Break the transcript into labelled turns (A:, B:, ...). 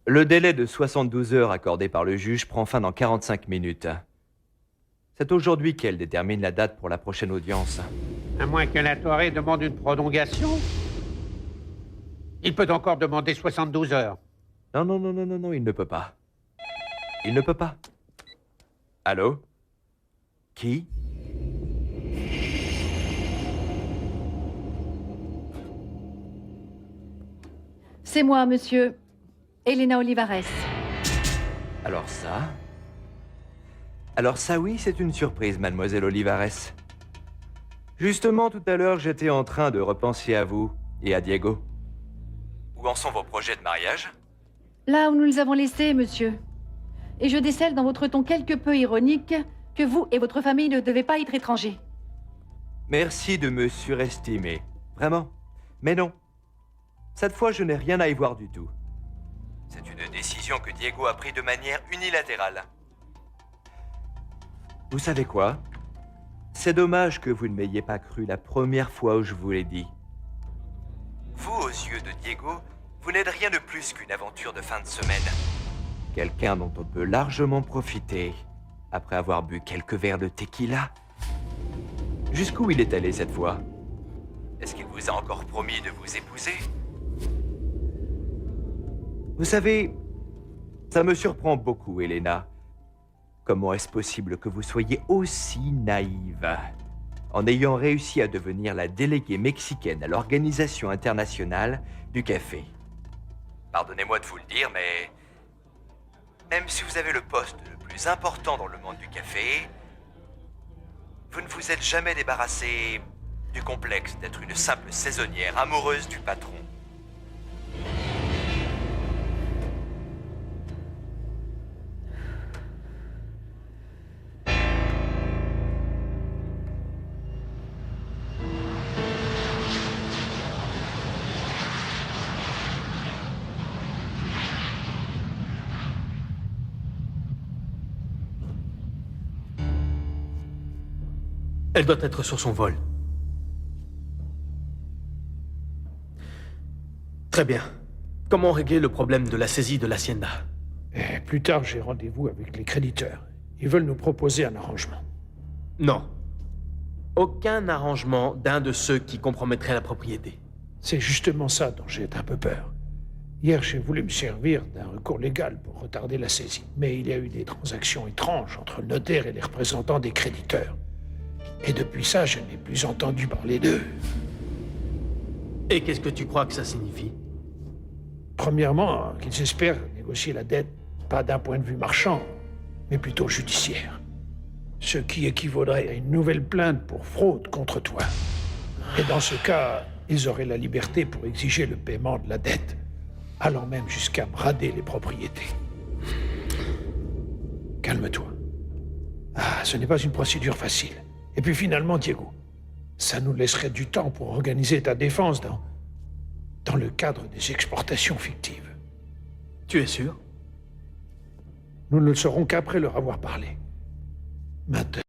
A: Le délai de 72 heures accordé par le juge prend fin dans 45 minutes. C'est aujourd'hui qu'elle détermine la date pour la prochaine audience.
B: À moins que la Toirée demande une prolongation. Il peut encore demander 72 heures.
A: Non, non, non, non, non, non, il ne peut pas. Il ne peut pas. Allô? Qui?
C: C'est moi, monsieur. Elena Olivares.
A: Alors ça? Alors ça, oui, c'est une surprise, mademoiselle Olivares. Justement, tout à l'heure, j'étais en train de repenser à vous et à Diego. Où en sont vos projets de mariage?
C: Là où nous les avons laissés, monsieur. Et je décèle dans votre ton quelque peu ironique que vous et votre famille ne devez pas être étrangers.
A: Merci de me surestimer. Vraiment. Mais non. Cette fois, je n'ai rien à y voir du tout. C'est une décision que Diego a prise de manière unilatérale. Vous savez quoi? C'est dommage que vous ne m'ayez pas cru la première fois où je vous l'ai dit. Vous, aux yeux de Diego, vous n'êtes rien de plus qu'une aventure de fin de semaine. Quelqu'un dont on peut largement profiter après avoir bu quelques verres de tequila. Jusqu'où il est allé cette fois? Est-ce qu'il vous a encore promis de vous épouser? Vous savez, ça me surprend beaucoup, Elena. Comment est-ce possible que vous soyez aussi naïve en ayant réussi à devenir la déléguée mexicaine à l'Organisation internationale du café? Pardonnez-moi de vous le dire, mais même si vous avez le poste le plus important dans le monde du café, vous ne vous êtes jamais débarrassé du complexe d'être une simple saisonnière amoureuse du patron.
D: Elle doit être sur son vol. Très bien. Comment régler le problème de la saisie de l'hacienda?
E: Plus tard, j'ai rendez-vous avec les créditeurs. Ils veulent nous proposer un arrangement.
D: Non. Aucun arrangement d'un de ceux qui compromettraient la propriété.
E: C'est justement ça dont j'ai un peu peur. Hier, j'ai voulu me servir d'un recours légal pour retarder la saisie, mais il y a eu des transactions étranges entre le notaire et les représentants des créditeurs. Et depuis ça, je n'ai plus entendu parler d'eux.
D: Et qu'est-ce que tu crois que ça signifie?
E: Premièrement, qu'ils espèrent négocier la dette, pas d'un point de vue marchand, mais plutôt judiciaire. Ce qui équivaudrait à une nouvelle plainte pour fraude contre toi. Et dans ce cas, ils auraient la liberté pour exiger le paiement de la dette, allant même jusqu'à brader les propriétés. Calme-toi. Ah, ce n'est pas une procédure facile. Et puis finalement, Diego, ça nous laisserait du temps pour organiser ta défense dans le cadre des exportations fictives.
D: Tu es sûr?
E: Nous ne le saurons qu'après leur avoir parlé. Maintenant.